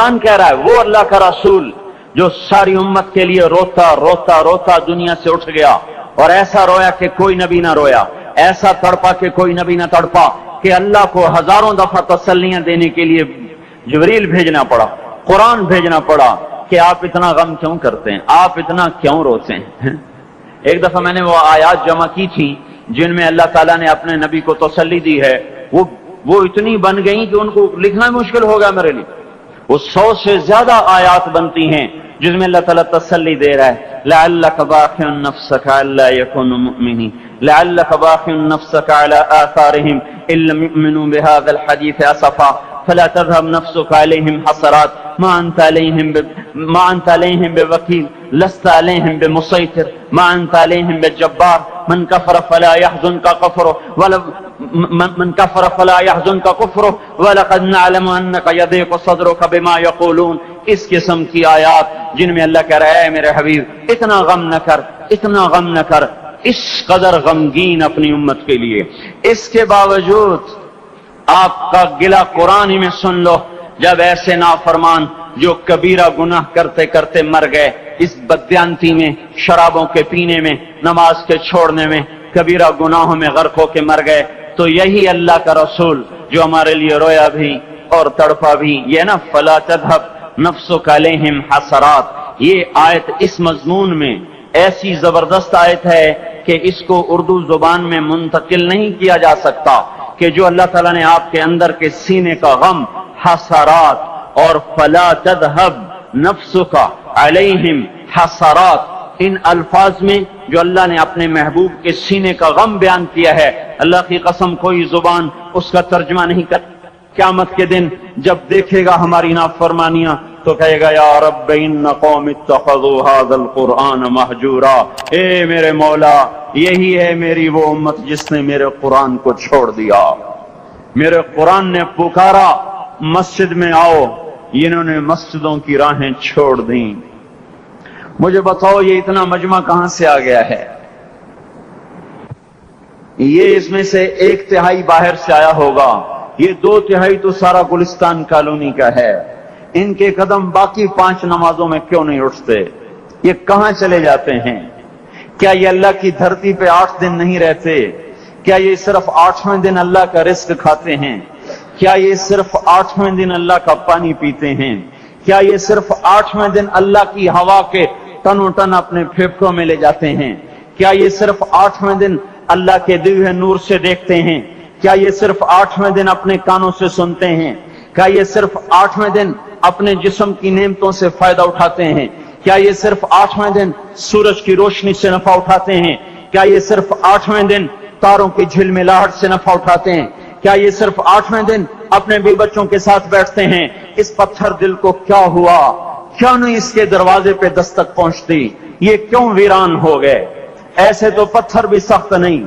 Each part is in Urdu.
قرآن کہہ رہا ہے وہ اللہ کا رسول جو ساری امت کے لیے روتا روتا روتا دنیا سے اٹھ گیا، اور ایسا رویا کہ کوئی نبی نہ رویا، ایسا تڑپا کہ کوئی نبی نہ تڑپا، کہ اللہ کو ہزاروں دفعہ تسلیاں دینے کے لیے جبریل بھیجنا پڑا، قرآن بھیجنا پڑا کہ آپ اتنا غم کیوں کرتے ہیں، آپ اتنا کیوں روتے ہیں۔ ایک دفعہ میں نے وہ آیات جمع کی تھی جن میں اللہ تعالیٰ نے اپنے نبی کو تسلی دی ہے، وہ اتنی بن گئی کہ ان کو لکھنا مشکل ہو گیا میرے لیے۔ وہ 100 سے زیادہ آیات بنتی ہیں جس میں اللہ تعالیٰ تسلی دے رہا ہے، لعلک باخع نفسک الا یکونوا مؤمنین، لعلک باخع نفسک علی آثارہم ان لم یؤمنوا بهذا الحدیث اسفا فلا تذهب نفسك عليهم حسرات ما انت عليهم بوكيل لست عليهم بمسيطر ما انت عليهم بجبار من كفر فلا يحزنك كفره ولقد نعلم انك يضيق صدرك بما يقولون۔ اس قسم کی آیات جن میں اللہ کہہ رہا ہے میرے حبیب اتنا غم نہ کر، اتنا غم نہ کر، اس قدر غمگین اپنی امت کے لیے۔ اس کے باوجود آپ کا گلہ قرآن ہی میں سن لو، جب ایسے نافرمان جو کبیرہ گناہ کرتے کرتے مر گئے، اس بددیانتی میں، شرابوں کے پینے میں، نماز کے چھوڑنے میں، کبیرہ گناہوں میں غرق ہو کے مر گئے، تو یہی اللہ کا رسول جو ہمارے لیے رویا بھی اور تڑپا بھی، یہ نا فلا تذهب نفسک علیہم حسرات، یہ آیت اس مضمون میں ایسی زبردست آیت ہے کہ اس کو اردو زبان میں منتقل نہیں کیا جا سکتا، کہ جو اللہ تعالیٰ نے آپ کے اندر کے سینے کا غم، حسرات اور فلا تذهب نفسک علیہم حسرات، ان الفاظ میں جو اللہ نے اپنے محبوب کے سینے کا غم بیان کیا ہے، اللہ کی قسم کوئی زبان اس کا ترجمہ نہیں کر۔ قیامت کے دن جب دیکھے گا ہماری نافرمانیاں تو کہے گا یا رب ان قوم اتخذوا هذا القرآن مہجورا، اے میرے مولا یہی ہے میری وہ امت جس نے میرے قرآن کو چھوڑ دیا، میرے قرآن نے پکارا مسجد میں آؤ، انہوں نے مسجدوں کی راہیں چھوڑ دیں۔ مجھے بتاؤ یہ اتنا مجمع کہاں سے آ گیا ہے؟ یہ اس میں سے 1/3 باہر سے آیا ہوگا، یہ 2/3 تو سارا گلستان کالونی کا ہے۔ ان کے قدم باقی 5 نمازوں میں کیوں نہیں اٹھتے؟ یہ کہاں چلے جاتے ہیں؟ کیا یہ اللہ کی دھرتی پہ 8 دن نہیں رہتے؟ کیا یہ صرف 8ویں دن اللہ کا رزق کھاتے ہیں؟ کیا یہ صرف 8ویں دن اللہ کا پانی پیتے ہیں؟ کیا یہ صرف 8ویں دن اللہ کی ہوا کے ٹنوں ٹن اپنے پھیپھڑوں میں لے جاتے ہیں؟ کیا یہ صرف 8ویں دن اللہ کے دیے ہوئے نور سے دیکھتے ہیں؟ کیا یہ صرف 8ویں دن اپنے کانوں سے سنتے ہیں؟ کیا یہ صرف 8ویں دن اپنے جسم کی نعمتوں سے فائدہ اٹھاتے ہیں؟ کیا یہ صرف 8ویں دن سورج کی روشنی سے نفع اٹھاتے ہیں؟ کیا یہ صرف 8ویں دن تاروں کی جھلملاہٹ سے نفع اٹھاتے ہیں؟ کیا یہ صرف 8ویں دن اپنے بیوی بچوں کے ساتھ بیٹھتے ہیں؟ اس پتھر دل کو کیا ہوا؟ کیوں نہیں اس کے دروازے پہ دستک پہنچتی؟ یہ کیوں ویران ہو گئے؟ ایسے تو پتھر بھی سخت نہیں۔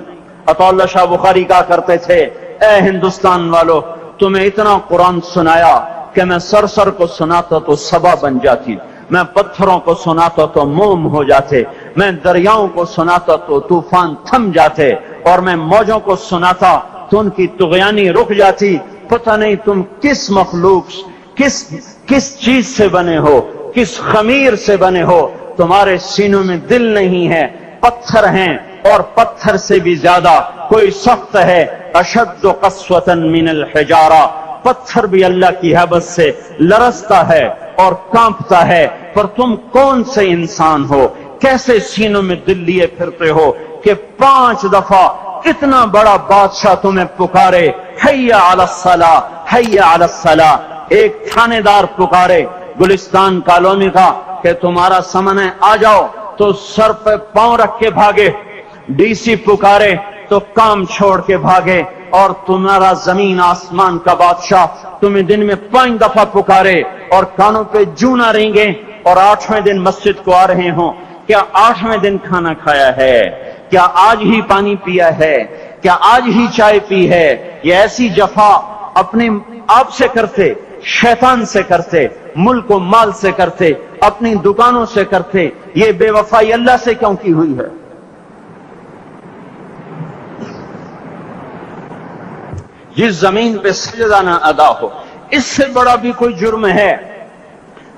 عطا اللہ شاہ بخاری کہا کرتے تھے اے ہندوستان والو، تمہیں اتنا قرآن سنایا کہ میں سر کو سناتا تو صبا بن جاتی، میں پتھروں کو سناتا تو موم ہو جاتے، میں دریاؤں کو سناتا تو طوفان تھم جاتے، اور میں موجوں کو سناتا تو ان کی طغیانی رک جاتی۔ پتہ نہیں تم کس مخلوق، کس چیز سے بنے ہو، کس خمیر سے بنے ہو، تمہارے سینوں میں دل نہیں ہے، پتھر ہیں، اور پتھر سے بھی زیادہ کوئی سخت ہے، اشد قسوة من الحجارہ، پتھر بھی اللہ کی حیبت سے لرزتا ہے اور کانپتا ہے۔ پر تم کون سے انسان ہو، کیسے سینوں میں دل لیے پھرتے ہو کہ 5 دفعہ اتنا بڑا بادشاہ تمہیں پکارے حی علی الصلاۃ، حی علی الصلاۃ، ایک تھانے دار پکارے گلستان کالونی کا کہ تمہارا سمن ہے آ جاؤ، تو سر پہ پاؤں رکھ کے بھاگے، ڈی سی پکارے تو کام چھوڑ کے بھاگے، اور تمہارا زمین آسمان کا بادشاہ تمہیں دن میں 5 دفعہ پکارے اور کانوں پہ جوں نہ رینگے، اور 8ویں دن مسجد کو آ رہے ہوں۔ کیا 8ویں دن کھانا کھایا ہے؟ کیا آج ہی پانی پیا ہے؟ کیا آج ہی چائے پی ہے؟ یہ ایسی جفا اپنے آپ سے کرتے، شیطان سے کرتے، ملک و مال سے کرتے، اپنی دکانوں سے کرتے، یہ بے وفائی اللہ سے کیوں کی ہوئی ہے؟ جس زمین پہ سجدہ نہ ادا ہو، اس سے بڑا بھی کوئی جرم ہے؟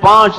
5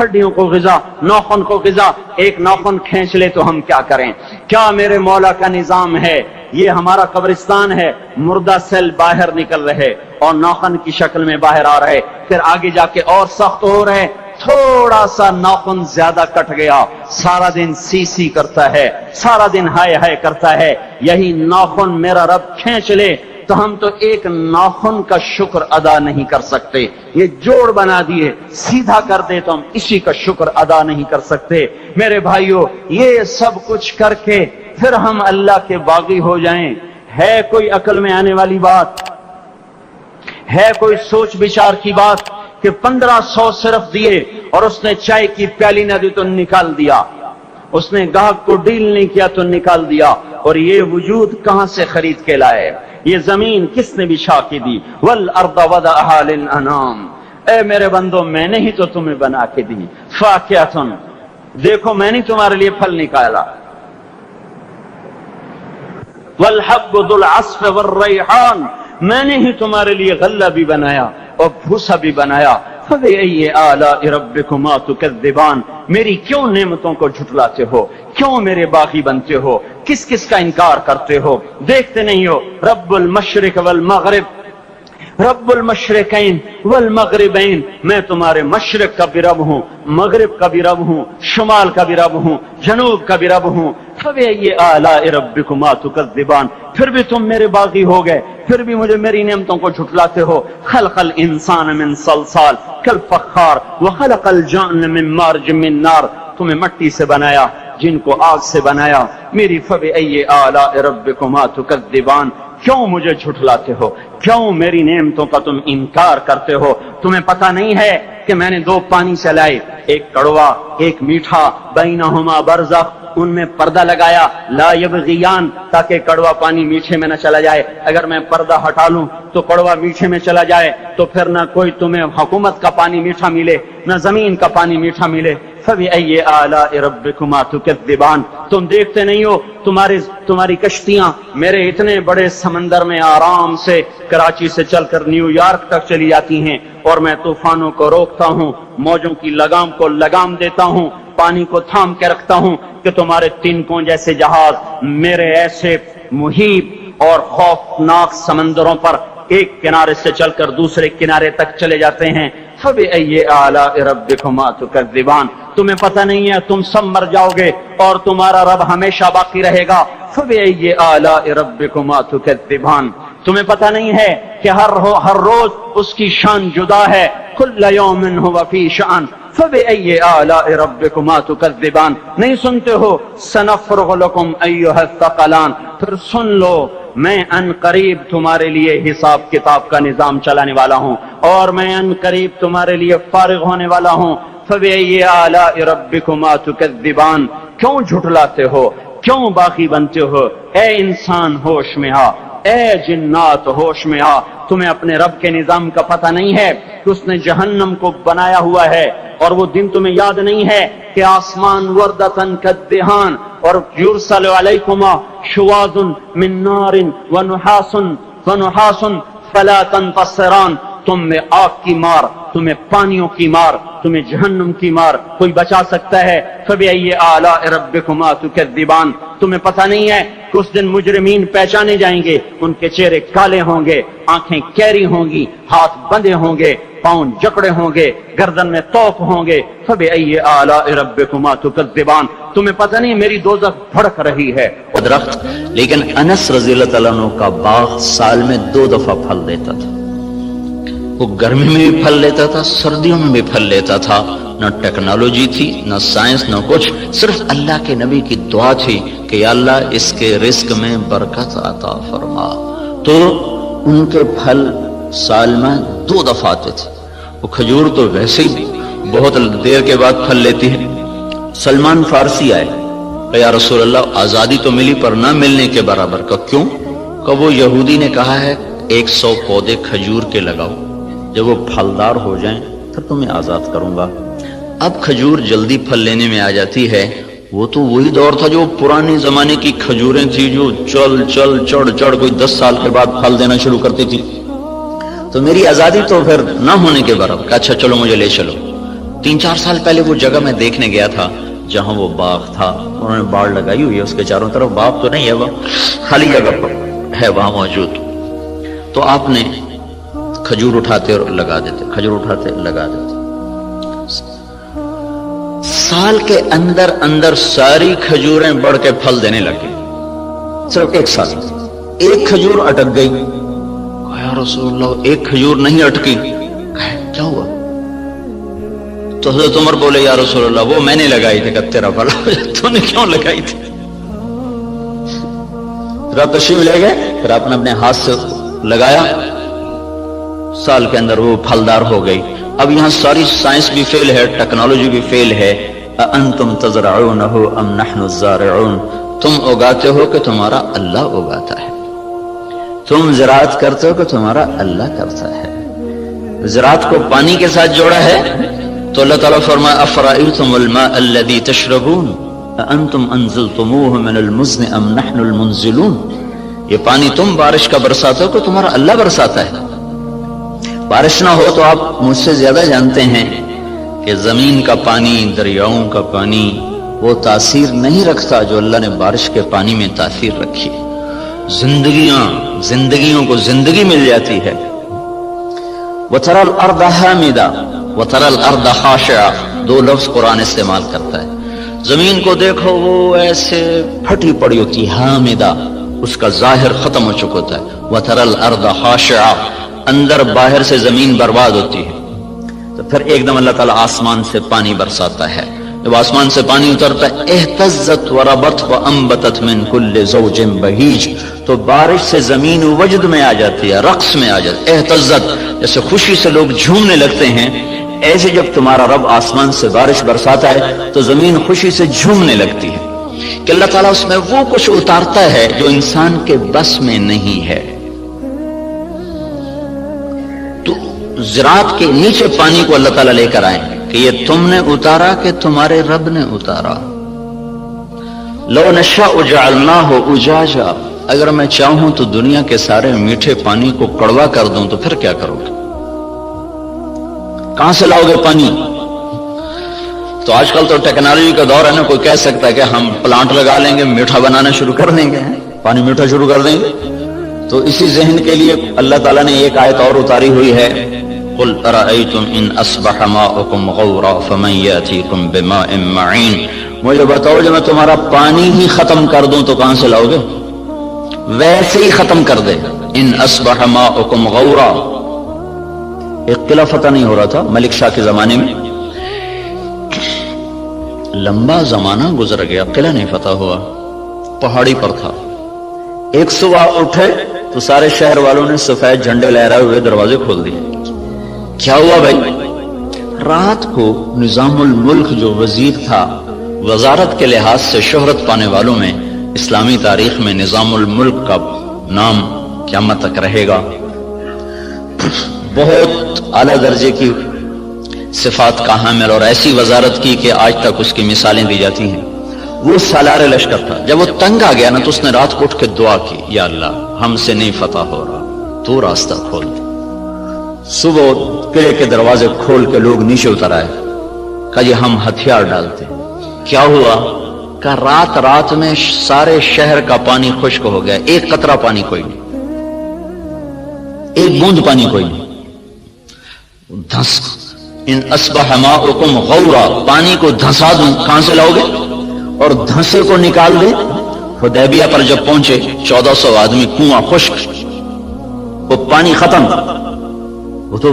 ہڈیوں کو غذا، ناخن کو غذا، ایک ناخن کھینچ لے تو ہم کیا کریں؟ کیا میرے مولا کا نظام ہے؟ یہ ہمارا قبرستان ہے، مردہ سیل باہر نکل رہے اور ناخن کی شکل میں باہر آ رہے، پھر آگے جا کے اور سخت ہو رہے، تھوڑا سا ناخن زیادہ کٹ گیا، سارا دن سی سی کرتا ہے، سارا دن ہائے ہائے کرتا ہے، یہی ناخن میرا رب کھینچ لے تو ہم تو ایک ناخن کا شکر ادا نہیں کر سکتے۔ یہ جوڑ بنا دیے، سیدھا کر دے تو ہم اسی کا شکر ادا نہیں کر سکتے۔ میرے بھائیو، یہ سب کچھ کر کے پھر ہم اللہ کے باغی ہو جائیں، ہے کوئی عقل میں آنے والی بات؟ ہے کوئی سوچ بچار کی بات کہ 1500 صرف دیے اور اس نے چائے کی پیالی نہ دی تو نکال دیا، اس نے گاہک کو ڈیل نہیں کیا تو نکال دیا، اور یہ وجود کہاں سے خرید کے لائے؟ یہ زمین کس نے بچھا کے دی؟ والارض وضعها للانام، اے میرے بندو میں نے ہی تو تمہیں بنا کے دی۔ فاکہۃ، دیکھو میں نے تمہارے لیے پھل نکالا، والحب ذو العصف والریحان، میں نے ہی تمہارے لیے غلہ بھی بنایا اور بھوسا بھی بنایا۔ فبأي آلاء ربكما تكذبان، میری کیوں نعمتوں کو جھٹلاتے ہو؟ کیوں میرے باغی بنتے ہو؟ کس کس کا انکار کرتے ہو؟ دیکھتے نہیں ہو رب المشرق والمغرب، رب المشرقین والمغربین، میں تمہارے مشرق کا بھی رب ہوں، مغرب کا بھی رب ہوں، شمال کا بھی رب ہوں، جنوب کا بھی رب ہوں۔ فبأي آلاء ربكما تكذبان، پھر بھی تم میرے باغی ہو گئے، پھر بھی مجھے میری نعمتوں کو جھٹلاتے ہو۔ خلق الانسان من صلصال کالفخار وخلق الجان من مارج من نار، تمہیں مٹی سے بنایا، جن کو آگ سے بنایا۔ میری فبأي آلاء ربكما تكذبان، کیوں مجھے جھٹلاتے ہو؟ کیوں میری نعمتوں کا تم انکار کرتے ہو؟ تمہیں پتہ نہیں ہے کہ میں نے دو پانی سے لائے، ایک کڑوا ایک میٹھا، بینہما برزخ، ان میں پردہ لگایا، لا یبغیان، تاکہ کڑوا پانی میٹھے میں نہ چلا جائے۔ اگر میں پردہ ہٹا لوں تو کڑوا میٹھے میں چلا جائے تو پھر نہ کوئی تمہیں حکومت کا پانی میٹھا ملے، نہ زمین کا پانی میٹھا ملے۔ فبأي آلاء ربكما تكذبان، تم دیکھتے نہیں ہو تمہاری کشتیاں میرے اتنے بڑے سمندر میں آرام سے کراچی سے چل کر نیو یارک تک چلی جاتی ہیں، اور میں طوفانوں کو روکتا ہوں، موجوں کی لگام کو لگام دیتا ہوں، پانی کو تھام کے رکھتا ہوں کہ تمہارے تنکوں جیسے جہاز میرے ایسے محیط اور خوفناک سمندروں پر ایک کنارے سے چل کر دوسرے کنارے تک چلے جاتے ہیں۔ فبأي آلاء ربكما تكذبان، تمہیں پتہ نہیں ہے تم سب مر جاؤ گے اور تمہارا رب ہمیشہ باقی رہے گا۔ فبأي آلاء ربكما تكذبان، تمہیں پتہ نہیں ہے کہ ہر روز اس کی شان جدا ہے، كل يوم هو في شأن۔ فبأي آلاء ربكما تكذبان، نہیں سنتے ہو سنفرغ لكم أيها الثقلان، پھر سن لو میں ان قریب تمہارے لیے حساب کتاب کا نظام چلانے والا ہوں، اور میں ان قریب تمہارے لیے فارغ ہونے والا ہوں۔ فبأي آلاء ربكما تكذبان، کیوں جھٹلاتے ہو؟ کیوں باقی بنتے ہو؟ اے انسان ہوش میں آ، اے جنات ہوش میں آ، تمہیں اپنے رب کے نظام کا پتہ نہیں ہے کہ اس نے جہنم کو بنایا ہوا ہے، اور وہ دن تمہیں یاد نہیں ہے کہ آسمان وردتن کالدہان، اور یرسل علیکما شواظ من نار ونحاس فلا تنتصران، تم میں آگ کی مار، تمہیں پانیوں کی مار، تمہیں جہنم کی مار کوئی بچا سکتا ہے؟ فبأي آلاء ربكما تكذبان، تمہیں پتہ نہیں ہے کہ اس دن مجرمین پہچانے جائیں گے، ان کے چہرے کالے ہوں گے، آنکھیں کیری ہوں گی، ہاتھ بندھے ہوں گے، پاؤں جکڑے ہوں گے، گردن میں توق ہوں گے۔ فبأي آلاء ربكما تكذبان، تمہیں پتہ نہیں میری دوزخ بھڑک رہی ہے۔ درخت، لیکن انس رضی اللہ تعالیٰ عنہ کا باغ سال میں 2 دفعہ پھل دیتا تھا، وہ گرمی میں بھی پھل لیتا تھا، سردیوں میں بھی پھل لیتا تھا، نہ ٹیکنالوجی تھی، نہ سائنس، نہ کچھ، صرف اللہ کے نبی کی دعا تھی کہ یا اللہ اس کے رزق میں برکت عطا فرما۔ تو ان کے پھل سال میں 2 دفعہ آتے تھے۔ وہ کھجور تو ویسے ہی بہت دیر کے بعد پھل لیتی ہے۔ سلمان فارسی آئے کہ یا رسول اللہ آزادی تو ملی پر نہ ملنے کے برابر۔ کا کیوں؟ کہ وہ یہودی نے کہا ہے 100 پودے کھجور کے لگاؤ، جب وہ پھلدار ہو جائیں پھر تمہیں آزاد کروں گا۔ اب کھجور جلدی پھل لینے میں آ جاتی ہے، وہ تو وہی دور تھا جو پرانے زمانے کی کھجوریں تھی جو چڑھ کوئی 10 سال کے بعد پھل دینا شروع کرتی تھی۔ تو میری آزادی تو پھر نہ ہونے کے برابر۔ اچھا چلو مجھے لے چلو۔ 3-4 سال پہلے وہ جگہ میں دیکھنے گیا تھا جہاں وہ باغ تھا، انہوں نے باڑ لگائی ہوئی ہے اس کے چاروں طرف، باغ تو نہیں ہے، وہ خالی جگہ پر ہے وہاں موجود. تو آپ نے کھجور اٹھاتے اور لگا دیتے، کھجور اٹھاتے لگا دیتے. سال کے اندر اندر ساری کھجوریں بڑھ کے پھل دینے لگے. صرف 1 سال ایک کھجور اٹک گئی. یا رسول اللہ ایک کھجور نہیں اٹکی. کیا ہوا؟ تو حضرت عمر بولے یا رسول اللہ وہ میں نے لگائی تھی. کہ تیرا بڑا تو نے کیوں لگائی تھی؟ پھر آپ تشریف لے گئے، پھر آپ نے اپنے ہاتھ سے لگایا، سال کے اندر وہ پھلدار ہو گئی. اب یہاں ساری سائنس بھی فیل ہے، ٹیکنالوجی بھی فیل ہے. انتم تزرعونہ ام نحن الزارعون، تم اگاتے ہو کہ تمہارا اللہ اگاتا ہے، تم زراعت کرتے ہو کہ تمہارا اللہ کرتا ہے. زراعت کو پانی کے ساتھ جوڑا ہے تو اللہ تعالیٰ فرمایا افرأیتم الماء الذی تشربون انتم انزلتموہ من المزن ام نحن المنزلون، یہ پانی تم بارش کا برساتے ہو کہ تمہارا اللہ برساتا ہے. بارش نہ ہو تو آپ مجھ سے زیادہ جانتے ہیں کہ زمین کا پانی، دریاؤں کا پانی وہ تاثیر نہیں رکھتا جو اللہ نے بارش کے پانی میں تاثیر رکھی. زندگیوں کو زندگی مل جاتی ہے. وَتَرَى الْأَرْضَ حَامِدًا وَتَرَى الْأَرْضَ خَاشِعًا، 2 لفظ قرآن استعمال کرتا ہے. زمین کو دیکھو وہ ایسے پھٹی پڑی ہوتی ہے، حامدہ، اس کا ظاہر ختم ہو چکا ہوتا ہے. وَتَرَى الْأَرْضَ خَاشِعًا، اندر باہر سے زمین برباد ہوتی ہے. تو پھر ایک دم اللہ تعالیٰ آسمان سے پانی برساتا ہے. جب آسمان سے پانی اترتا ہے اہتزت وربت وانبتت من کل زوج بہیج، تو بارش سے زمین وجد میں آ جاتی ہے، رقص میں آ جاتی ہے. اہتزت جیسے خوشی سے لوگ جھومنے لگتے ہیں، ایسے جب تمہارا رب آسمان سے بارش برساتا ہے تو زمین خوشی سے جھومنے لگتی ہے کہ اللہ تعالیٰ اس میں وہ کچھ اتارتا ہے جو انسان کے بس میں نہیں ہے. تو زراعت کے نیچے پانی کو اللہ تعالیٰ لے کر آئے کہ یہ تم نے اتارا کہ تمہارے رب نے اتارا. لو نشاء جعلناہ اجاجا، اگر میں چاہوں تو دنیا کے سارے میٹھے پانی کو کڑوا کر دوں تو پھر کیا کرو گے؟ کہاں سے لاؤ گے پانی؟ تو آج کل تو ٹیکنالوجی کا دور ہے نا، کوئی کہہ سکتا ہے کہ ہم پلانٹ لگا لیں گے، میٹھا بنانا شروع کر دیں گے، پانی میٹھا شروع کر دیں گے. تو اسی ذہن کے لیے اللہ تعالیٰ نے ایک آیت اور اتاری ہوئی ہے، قل ارأیتم ان اصبح ماؤکم غورا فمن یاتیکم بماء معین، مجھے بتاؤ جب میں تمہارا پانی ہی ختم کر دوں تو کہاں سے لاؤ گے؟ ویسے ہی ختم کر دے. ان اصبح ماؤکم غورا، ایک قلعہ فتح نہیں ہو رہا تھا ملک شاہ کے زمانے میں، لمبا زمانہ گزر گیا، قلعہ نہیں فتح ہوا، پہاڑی پر تھا. ایک صبح اٹھے تو سارے شہر والوں نے سفید جھنڈے لہرائے ہوئے دروازے کھول دیے. کیا ہوا بھائی؟ رات کو نظام الملک جو وزیر تھا، وزارت کے لحاظ سے شہرت پانے والوں میں اسلامی تاریخ میں نظام الملک کا نام قیامت تک رہے گا. بہت اعلیٰ درجے کی صفات کا حامل اور ایسی وزارت کی کہ آج تک اس کی مثالیں دی جاتی ہیں. وہ سالار لشکر تھا. جب وہ تنگ آ گیا نا تو اس نے رات کو اٹھ کے دعا کی، یا اللہ ہم سے نہیں فتح ہو رہا، تو راستہ کھول دے. صبح قلعے کے دروازے کھول کے لوگ نیچے اتر آئے، کہا یہ ہم ہتھیار ڈالتے. کیا ہوا؟ کہ رات میں سارے شہر کا پانی خشک ہو گیا، ایک قطرہ پانی کوئی نہیں، ایک بوند پانی کوئی نہیں. دھس ان اصبح ماؤکم غورا، پانی کو دھسا دوں، کہاں سے لاؤ گے؟ اور دھنسے کو نکال دیں. حدیبیہ پر جب پہنچے 1400 آدمی، کنواں خشک، وہ پانی ختم. وہ تو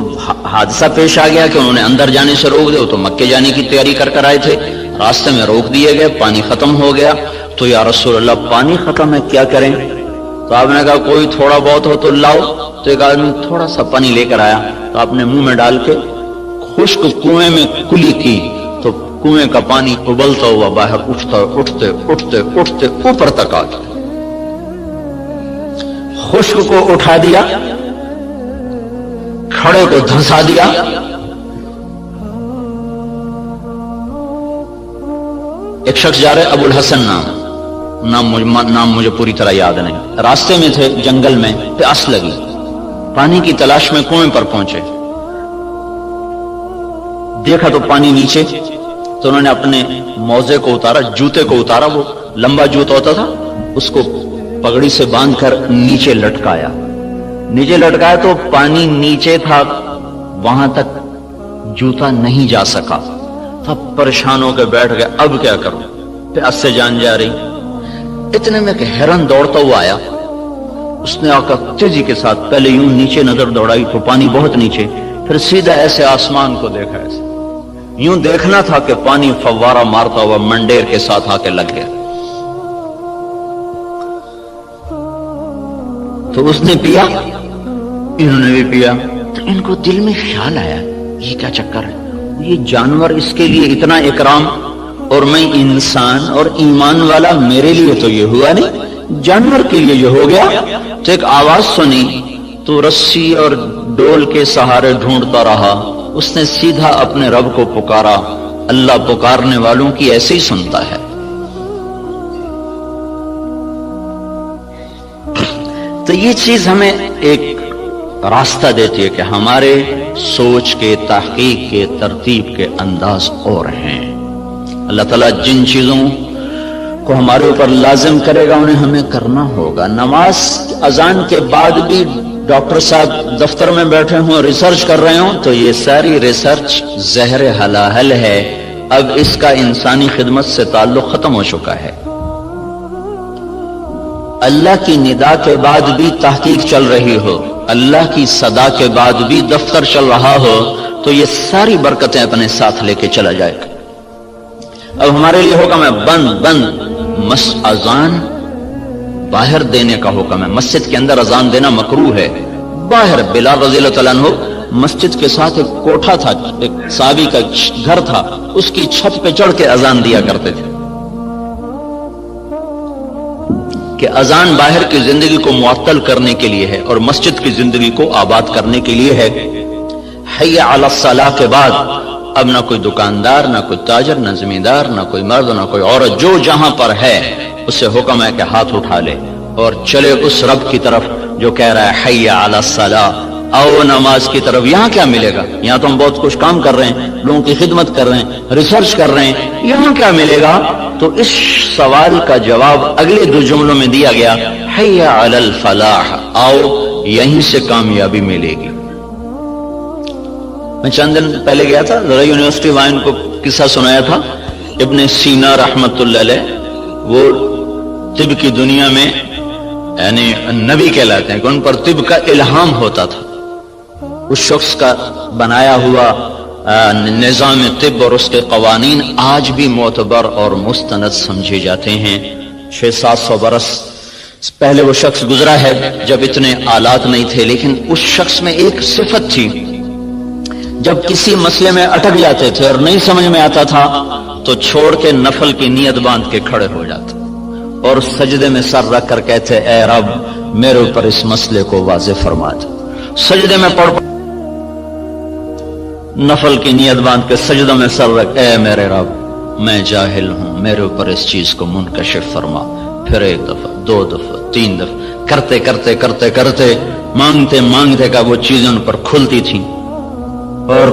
حادثہ پیش آ گیا کہ انہوں نے اندر جانے سے روک دیا، وہ تو مکے جانے کی تیاری کر آئے تھے، راستے میں روک دیے گئے، پانی ختم ہو گیا. تو یا رسول اللہ پانی ختم ہے، کیا کریں؟ تو آپ نے کہا کوئی تھوڑا بہت ہو تو لاؤ. تو ایک آدمی تھوڑا سا پانی لے کر آیا تو آپ نے منہ میں ڈال کے خشک کنویں میں کلی کی تو کنویں کا پانی ابلتا ہوا باہر اٹھتے اوپر تک آ گیا. خشک کو اٹھا دیا، کھڑے کو دھنسا دیا. ایک شخص جا رہے ابو الحسن نام مجھے پوری طرح یاد نہیں، راستے میں تھے جنگل میں، پیاس لگی، پانی کی تلاش میں کنویں پر پہنچے. دیکھا تو پانی نیچے، تو انہوں نے اپنے موزے کو اتارا، جوتے کو اتارا، وہ لمبا جوتا ہوتا تھا، اس کو پگڑی سے باندھ کر نیچے لٹکایا تو پانی نیچے تھا، وہاں تک جوتا نہیں جا سکا، تب پریشان ہو کے بیٹھ گئے، اب کیا کروں، پیاس سے جان جا رہی۔ اتنے میں کہ ہرن دوڑتا ہوا آیا، اس نے آ کر تیزی کے ساتھ پہلے یوں نیچے نظر دوڑائی تو پانی بہت نیچے، پھر سیدھا ایسے آسمان کو دیکھا، ایسے یوں دیکھنا تھا کہ پانی فوارہ مارتا ہوا منڈیر کے ساتھ آ کے لگ گیا۔ تو اس نے پیا، انہوں نے بھی پیا، تو ان کو دل میں خیال آیا یہ کیا چکر ہے، یہ جانور اس کے لیے اتنا اکرام اور میں انسان اور ایمان والا، میرے لیے تو یہ ہوا نہیں، جانور کے لیے یہ ہو گیا۔ تو ایک آواز سنی تو رسی اور ڈول کے سہارے ڈھونڈتا رہا، اس نے سیدھا اپنے رب کو پکارا، اللہ پکارنے والوں کی ایسے ہی سنتا ہے۔ تو یہ چیز ہمیں ایک راستہ دیتی ہے کہ ہمارے سوچ کے، تحقیق کے، ترتیب کے انداز اور ہیں۔ اللہ تعالیٰ جن چیزوں کو ہمارے اوپر لازم کرے گا انہیں ہمیں کرنا ہوگا۔ نماز اذان کے بعد بھی ڈاکٹر صاحب دفتر میں بیٹھے ہوں، ریسرچ کر رہے ہوں، تو یہ ساری ریسرچ زہر حلاحل ہے، اب اس کا انسانی خدمت سے تعلق ختم ہو چکا ہے۔ اللہ کی ندا کے بعد بھی تحقیق چل رہی ہو، اللہ کی صدا کے بعد بھی دفتر چل رہا ہو، تو یہ ساری برکتیں اپنے ساتھ لے کے چلا جائے گا۔ اب ہمارے لیے حکم ہے بند اذان باہر دینے کا حکم ہے۔ مسجد کے اندر اذان دینا مکروہ ہے، باہر۔ بلال رضی اللہ تعالیٰ عنہ مسجد کے ساتھ ایک کوٹھا تھا، ایک صحابی کا گھر تھا، اس کی چھت پہ چڑھ کے اذان دیا کرتے تھے کہ اذان باہر کی زندگی کو معطل کرنے کے لیے ہے اور مسجد کی زندگی کو آباد کرنے کے لیے ہے۔ حی علی الصلاۃ کے بعد اب نہ کوئی دکاندار، نہ کوئی تاجر، نہ زمیندار، نہ کوئی مرد، نہ کوئی عورت، جو جہاں پر ہے اسے حکم ہے کہ ہاتھ اٹھا لے اور چلے اس رب کی طرف جو کہہ رہا ہے حی علی الصلاۃ، آؤ نماز کی طرف۔ یہاں کیا ملے گا؟ یہاں تو ہم بہت کچھ کام کر رہے ہیں، لوگوں کی خدمت کر رہے ہیں، ریسرچ کر رہے ہیں، یہاں کیا ملے گا؟ تو اس سوال کا جواب اگلے دو جملوں میں دیا گیا، حی علی الفلاح، آؤ یہیں سے کامیابی ملے گی۔ میں چند دن پہلے گیا تھا، ذرا یونیورسٹی وائن کو قصہ سنایا تھا، ابن سینا رحمت اللہ علیہ، وہ طب کی دنیا میں یعنی نبی کہلاتے ہیں کہ ان پر طب کا الہام ہوتا تھا۔ اس شخص کا بنایا ہوا نظام طب اور اس کے قوانین آج بھی معتبر اور مستند سمجھے جاتے ہیں۔ 600-700 برس پہلے وہ شخص گزرا ہے جب اتنے آلات نہیں تھے، لیکن اس شخص میں ایک صفت تھی، جب کسی مسئلے میں اٹک جاتے تھے اور نہیں سمجھ میں آتا تھا تو چھوڑ کے نفل کی نیت باندھ کے کھڑے ہو جاتے اور سجدے میں سر رکھ کر کہتے، اے رب میرے اوپر اس مسئلے کو واضح فرما دے۔ سجدے میں پڑھ نفل کی نیت باندھ کے سجدوں میں سر رکھ، اے میرے رب میں جاہل ہوں، میرے اوپر اس چیز کو منکشف فرما۔ پھر 1 دفعہ 2 دفعہ 3 دفعہ کرتے کرتے کرتے کرتے مانگتے مانگتے کا وہ چیزیں ان پر کھلتی تھیں، اور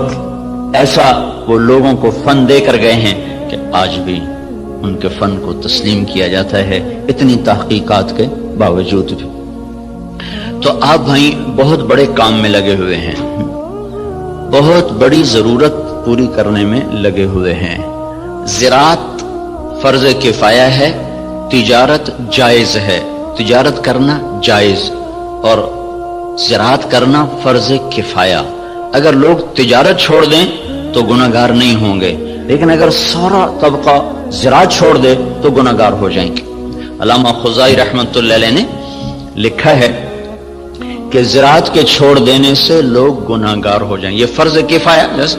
ایسا وہ لوگوں کو فن دے کر گئے ہیں کہ آج بھی ان کے فن کو تسلیم کیا جاتا ہے، اتنی تحقیقات کے باوجود بھی۔ تو آپ بھائی بہت بڑے کام میں لگے ہوئے ہیں، بہت بڑی ضرورت پوری کرنے میں لگے ہوئے ہیں۔ زراعت فرض کفایہ ہے، تجارت جائز ہے، تجارت کرنا جائز اور زراعت کرنا فرض کفایہ۔ اگر لوگ تجارت چھوڑ دیں تو گناہگار نہیں ہوں گے، لیکن اگر سارا طبقہ زراعت چھوڑ دے تو گناہگار ہو جائیں گے۔ علامہ خزائی رحمت اللہ علیہ نے لکھا ہے کہ زراعت کے چھوڑ دینے سے لوگ گناہگار ہو جائیں گے، یہ فرض کفایہ، جیسے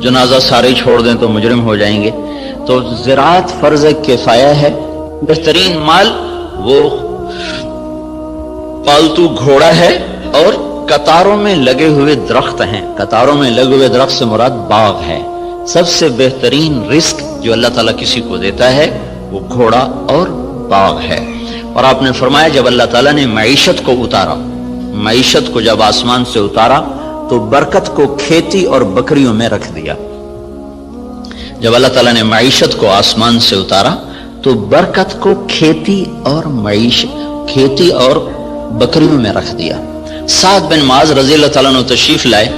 جنازہ سارے چھوڑ دیں تو مجرم ہو جائیں گے، تو زراعت فرض کفایہ ہے۔ بہترین مال وہ پالتو گھوڑا ہے اور قطاروں میں لگے ہوئے درخت ہیں۔ قطاروں میں لگے ہوئے درخت سے مراد باغ ہے۔ سب سے بہترین رزق جو اللہ تعالیٰ کسی کو دیتا ہے وہ گھوڑا اور باغ ہے۔ اور آپ نے فرمایا جب اللہ تعالیٰ نے معیشت کو اتارا، معیشت کو جب آسمان سے اتارا تو برکت کو کھیتی اور بکریوں میں رکھ دیا۔ جب اللہ تعالیٰ نے معیشت کو آسمان سے اتارا تو برکت کو کھیتی اور بکریوں میں رکھ دیا. سعد بن معاذ رضی اللہ تعالیٰ عنہ تشریف لائے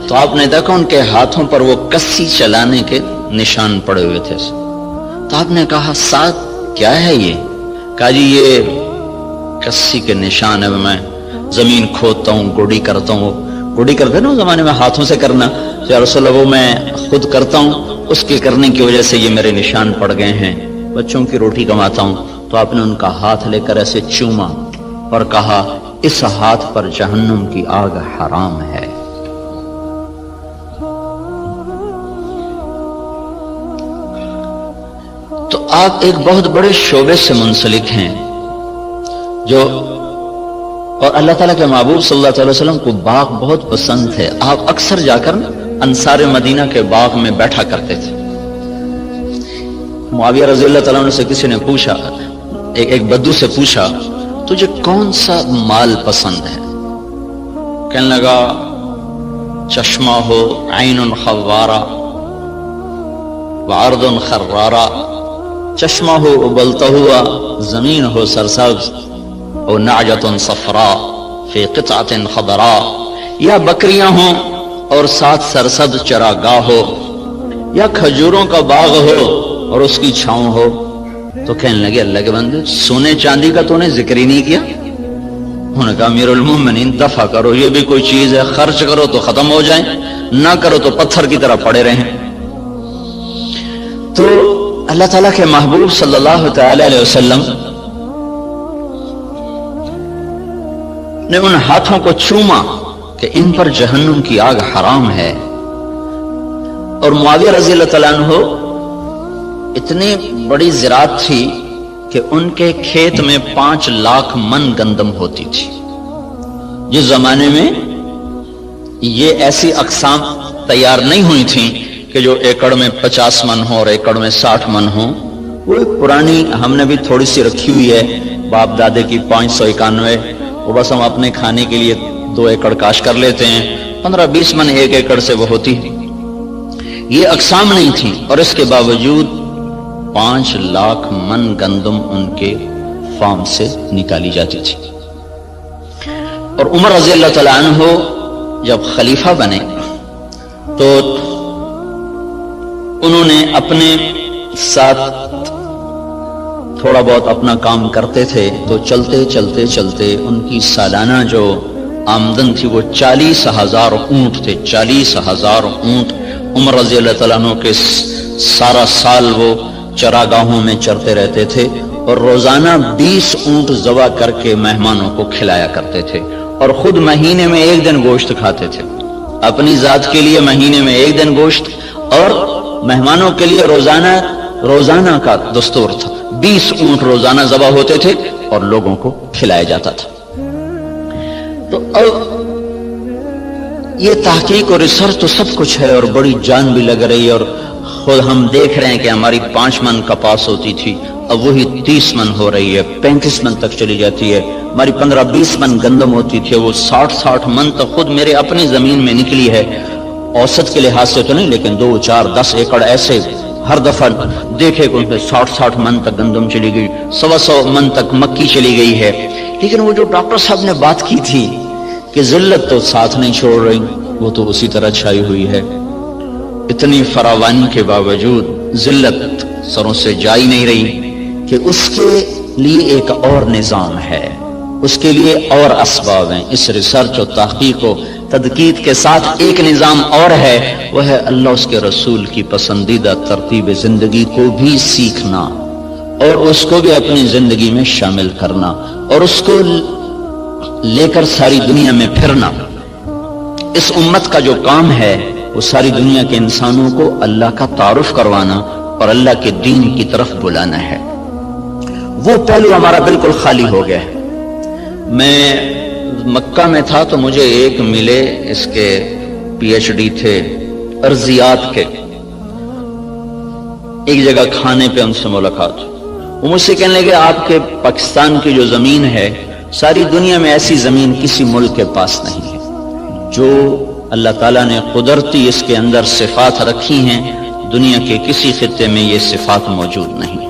تو آپ نے دیکھا ان کے ہاتھوں پر وہ کسی چلانے کے نشان پڑے ہوئے تھے. تو آپ نے کہا سعد کیا ہے یہ؟ کہا جی یہ کسی کے نشان ہے، میں زمین کھودتا ہوں، گوڑی کرتا ہوں. گوڑی کرتے نا اس زمانے میں ہاتھوں سے کرنا، یا رسول اللہ وہ میں خود کرتا ہوں، اس کے کرنے کی وجہ سے یہ میرے نشان پڑ گئے ہیں، بچوں کی روٹی کماتا ہوں. تو آپ نے ان کا ہاتھ لے کر ایسے چوما اور کہا اس ہاتھ پر جہنم کی آگ حرام ہے. تو آپ ایک بہت بڑے شعبے سے منسلک ہیں جو، اور اللہ تعالیٰ کے محبوب صلی اللہ علیہ وسلم کو باغ بہت پسند ہے. آپ اکثر جا کر انصار مدینہ کے باغ میں بیٹھا کرتے تھے. معاویہ رضی اللہ تعالیٰ عنہ سے کسی نے پوچھا، ایک بدو سے پوچھا تجھے کون سا مال پسند ہے؟ کہنے لگا چشمہ ہو عین خوارہ وعرض خرارہ، چشمہ ہو ابلتا ہوا، زمین ہو سرسبز، او نعجۃ صفراء فی قطعۃ خضراء، یا بکریاں ہوں اور ساتھ سرسبز چراگاہ ہو، یا کھجوروں کا باغ ہو اور اس کی چھاؤں ہو. تو کہنے لگے اللہ کے بندے سونے چاندی کا تو نے ذکر ہی نہیں کیا. انہوں نے کہا امیر المومنین دفع کرو، یہ بھی کوئی چیز ہے، خرچ کرو تو ختم ہو جائیں، نہ کرو تو پتھر کی طرح پڑے رہیں. تو اللہ تعالیٰ کے محبوب صلی اللہ تعالی علیہ وسلم نے ان ہاتھوں کو چوما کہ ان پر جہنم کی آگ حرام ہے. اور معاویہ رضی اللہ تعالیٰ عنہ اتنی بڑی زراعت تھی کہ ان کے کھیت میں 5 لاکھ من گندم ہوتی تھی. جس زمانے میں یہ ایسی اقسام تیار نہیں ہوئی تھیں کہ جو ایکڑ میں 50 من ہو اور ایکڑ میں 60 من ہو. وہ ایک پرانی ہم نے بھی تھوڑی سی رکھی ہوئی ہے باپ دادے کی 591، وہ بس ہم اپنے کھانے کے لیے 2 ایکڑ کاشت کر لیتے ہیں، 15-20 من ایک ایکڑ سے وہ ہوتی. یہ اقسام نہیں تھی اور اس کے باوجود 5 لاکھ من گندم ان کے فارم سے نکالی جاتی تھی. اور عمر رضی اللہ تعالیٰ عنہ جب خلیفہ بنے تو انہوں نے اپنے ساتھ تھوڑا بہت اپنا کام کرتے تھے، تو چلتے چلتے چلتے ان کی سالانہ جو آمدن تھی وہ 40,000 اونٹ تھے. 40,000 اونٹ عمر رضی اللہ تعالیٰ عنہ کے سارا سال وہ چراگاہوں میں چرتے رہتے تھے اور روزانہ 20 اونٹ ذبح کر کے مہمانوں کو کھلایا کرتے تھے. اور خود مہینے میں 1 دن گوشت کھاتے تھے، اپنی ذات کے لیے مہینے میں 1 دن گوشت، اور مہمانوں کے لیے روزانہ کا دستور تھا. 20 اونٹ روزانہ ذبح ہوتے تھے اور لوگوں کو کھلایا جاتا تھا. تو یہ تحقیق اور ریسرچ تو سب کچھ ہے اور بڑی جان بھی لگ رہی ہے. اور خود ہم دیکھ رہے ہیں کہ ہماری 5 من کپاس ہوتی تھی، اب وہی 30 من ہو رہی ہے، 35 من تک چلی جاتی ہے. ہماری 15-20 من گندم ہوتی تھی، وہ 60 من تک خود میرے اپنی زمین میں نکلی ہے. اوسط کے لحاظ سے تو نہیں، لیکن 2, 4, 10 ایکڑ ایسے ہر دفعہ دیکھے کہ ان پہ 60 من تک گندم چلی گئی، 100 من تک مکی چلی گئی ہے. لیکن وہ جو ڈاکٹر صاحب نے بات کی تھی کہ ذلت تو ساتھ نہیں چھوڑ رہی، وہ تو اسی طرح چھائی ہوئی ہے. اتنی فراوانی کے باوجود ذلت سروں سے جا ہی نہیں رہی کہ اس کے لیے ایک اور نظام ہے، اس کے لیے اور اسباب ہیں. اس ریسرچ و تحقیق و تدقیق کے ساتھ ایک نظام اور ہے، وہ ہے اللہ اس کے رسول کی پسندیدہ ترتیب زندگی کو بھی سیکھنا اور اس کو بھی اپنی زندگی میں شامل کرنا اور اس کو لے کر ساری دنیا میں پھرنا. اس امت کا جو کام ہے وہ ساری دنیا کے انسانوں کو اللہ کا تعارف کروانا اور اللہ کے دین کی طرف بلانا ہے. وہ پہلو ہمارا بالکل خالی ہو گیا ہے. میں مکہ میں تھا تو مجھے ایک ملے، اس کے PhD تھے ارضیات کے. ایک جگہ کھانے پہ ان سے ملاقات، وہ مجھ سے کہنے لگے آپ کے پاکستان کی جو زمین ہے ساری دنیا میں ایسی زمین کسی ملک کے پاس نہیں ہے. جو اللہ تعالیٰ نے قدرتی اس کے اندر صفات رکھی ہیں دنیا کے کسی خطے میں یہ صفات موجود نہیں۔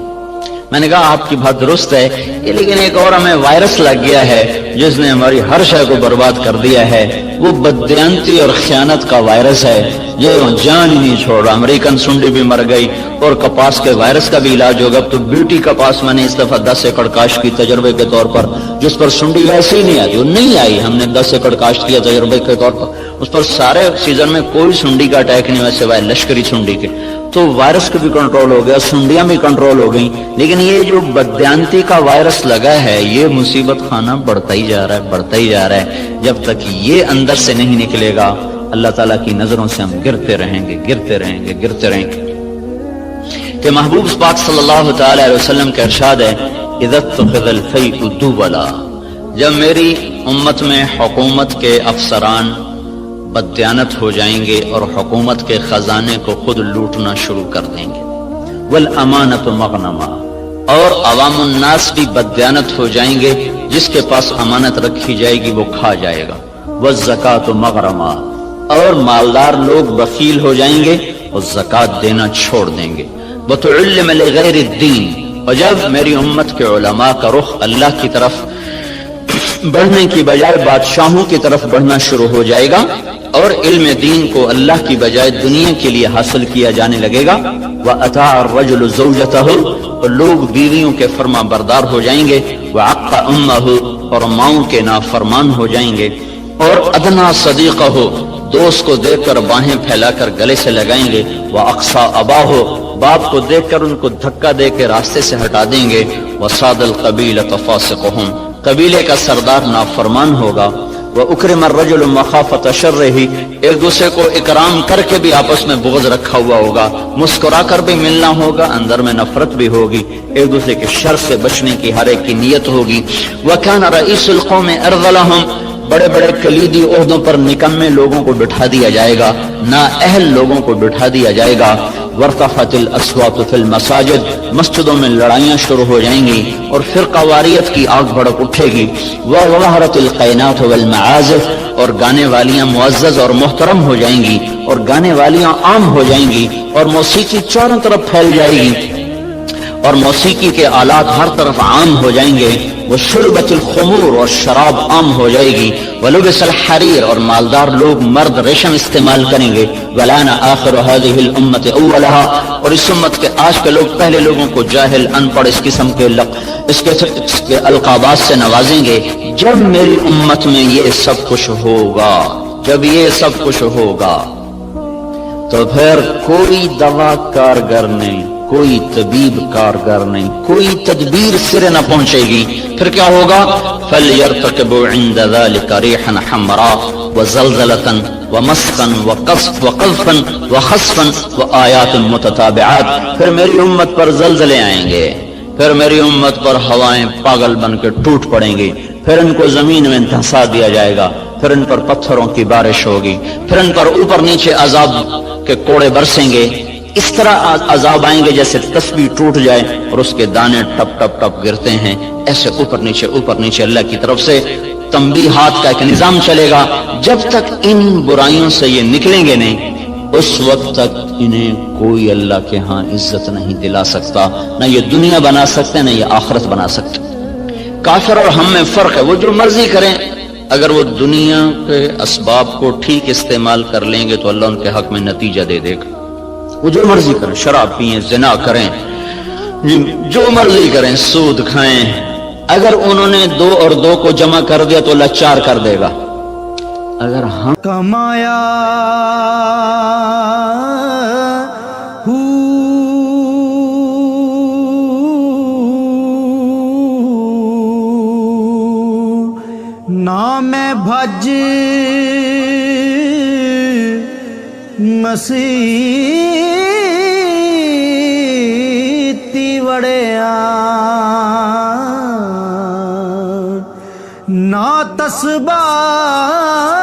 میں نے کہا آپ کی بات درست ہے، لیکن ایک اور ہمیں وائرس لگ گیا ہے جس نے ہماری ہر شے کو برباد کر دیا ہے، وہ بددیانتی اور خیانت کا وائرس ہے جو جان ہی نہیں چھوڑ رہا۔ امریکن سنڈی بھی مر گئی اور کپاس کے وائرس کا بھی علاج ہوگا۔ تو بیوٹی کپاس میں نے اس دفعہ 10 ایکڑ کاشت کی تجربے کے طور پر، جس پر سنڈی ویسے ہی نہیں آتی، وہ نہیں آئی، ہم نے 10 ایکڑ کاشت کیا تجربے کے طور پر، اس پر سارے سیزن میں کوئی سنڈی کا اٹیک نہیں ہوا سوائے لشکری سنڈی کے۔ تو وائرس کا بھی کنٹرول ہو گیا، سنڈیاں بھی کنٹرول ہو گئیں، لیکن یہ جو بددیانتی کا وائرس لگا ہے یہ مصیبت خانہ بڑھتا ہی جا رہا ہے، بڑھتا ہی جا رہا ہے۔ جب تک یہ اندر سے نہیں نکلے گا اللہ تعالیٰ کی نظروں سے ہم گرتے رہیں گے، گرتے رہیں گے، گرتے رہیں گے۔ کہ محبوب پاک صلی اللہ تعالی علیہ وسلم کا ارشاد ہے اذا اتخذ الفیء دولا، جب میری امت میں حکومت کے افسران بددیانت ہو جائیں گے اور حکومت کے خزانے کو خود لوٹنا شروع کر دیں گے، والامانۃ مغنما، اور عوام الناس بھی بددیانت ہو جائیں گے، جس کے پاس امانت رکھی جائے گی وہ کھا جائے گا، والزکاۃ مغرما، اور مالدار لوگ بخیل ہو جائیں گے اور زکوٰۃ دینا چھوڑ دیں گے، وتعلم لغیر الدین، اور جب میری امت کے علماء کا رخ اللہ کی طرف بڑھنے کی بجائے بادشاہوں کی طرف بڑھنا شروع ہو جائے گا اور علم دین کو اللہ کی بجائے دنیا کے لیے حاصل کیا جانے لگے گا، وَأَطَاعَ الرَّجُلُ زَوْجَتَهُ، اور لوگ بیویوں کے فرما بردار ہو جائیں گے، وَعَقَّ أُمَّهُ، اور ماؤں کے نافرمان ہو جائیں گے، اور ادنا صدیقہ، دوست کو دیکھ کر باہیں پھیلا کر گلے سے لگائیں گے، وَأَقْصَى أَبَاهُ، باپ کو دیکھ کر ان کو دھکا دے کے راستے سے ہٹا دیں گے، وَصَادَ الْقَبِيلَةَ فَاسِقُهُمْ، قبیلے کا سردار نافرمان ہوگا، وَأُكْرِمَ الرَّجُلُ مَخَافَةَ شَرِّهِ، ایک دوسرے کو اکرام کر کے بھی آپس میں بغض رکھا ہوا ہوگا، مسکرا کر بھی ملنا ہوگا، اندر میں نفرت بھی ہوگی، ایک دوسرے کے شر سے بچنے کی ہر ایک کی نیت ہوگی، وَكَانَ رَئِيسُ الْقَوْمِ أَرْذَلَهُمْ، بڑے بڑے کلیدی عہدوں پر نکمے لوگوں کو بٹھا دیا جائے گا، نااہل لوگوں کو بٹھا دیا جائے گا، وارتفعت الاصوات فی المساجد، مسجدوں میں لڑائیاں شروع ہو جائیں گی اور فرقہ واریت کی آگ بھڑک اٹھے گی، وظہرت القینات والمعازف، اور گانے والیاں معزز اور محترم ہو جائیں گی اور گانے والیاں عام ہو جائیں گی، اور موسیقی چاروں طرف پھیل جائے گی اور موسیقی کے آلات ہر طرف عام ہو جائیں گے، وشربت الخمور، اور شراب عام ہو جائے گی، ولبس الحریر، اور مالدار لوگ مرد ریشم استعمال کریں گے، ولان آخر هذه الامت اولها، اور اس امت کے آج کے لوگ پہلے لوگوں کو جاہل، ان پڑھ، اس قسم کے اس کے القابات سے نوازیں گے۔ جب میری امت میں یہ سب کچھ ہوگا، جب یہ سب کچھ ہوگا تو پھر کوئی دوا کارگر نہیں، کوئی طبیب کارگر نہیں، کوئی تدبیر سرے نہ پہنچے گی۔ پھر کیا ہوگا؟ فَلْيَرْتَقِبُوا عِنْدَ ذَلِكَ رِيحًا حَمْرَاءَ وَزَلْزَلَةً وَمَسْخًا وَقَذْفًا وَخَسْفًا وَآيَاتٍ مُتَتَابِعَاتٍ، پھر میری امت پر زلزلے آئیں گے، پھر میری امت پر ہوائیں پاگل بن کے ٹوٹ پڑیں گی، پھر ان کو زمین میں دھسا دیا جائے گا، پھر ان پر پتھروں کی بارش ہوگی، پھر ان پر اوپر نیچے عذاب کے کوڑے برسیں گے، اس طرح عذاب آئیں گے جیسے تسبیح ٹوٹ جائے اور اس کے دانے ٹپ ٹپ ٹپ گرتے ہیں، ایسے اوپر نیچے اللہ کی طرف سے تنبیہات کا ایک نظام چلے گا۔ جب تک ان برائیوں سے یہ نکلیں گے نہیں، اس وقت تک انہیں کوئی اللہ کے ہاں عزت نہیں دلا سکتا، نہ یہ دنیا بنا سکتے نہ یہ آخرت بنا سکتے۔ کافر اور ہم میں فرق ہے، وہ جو مرضی کریں، اگر وہ دنیا کے اسباب کو ٹھیک استعمال کر لیں گے تو اللہ ان کے حق میں نتیجہ دے دے گا۔ وہ جو مرضی کریں، شراب پئیں، زنا کریں، جو مرضی کریں، سود کھائیں، اگر انہوں نے 2 اور 2 کو جمع کر دیا تو اللہ 4 کر دے گا۔ اگر ہم کمایا نہ میں بھج مسیتی وڑیا، نہ تسبیح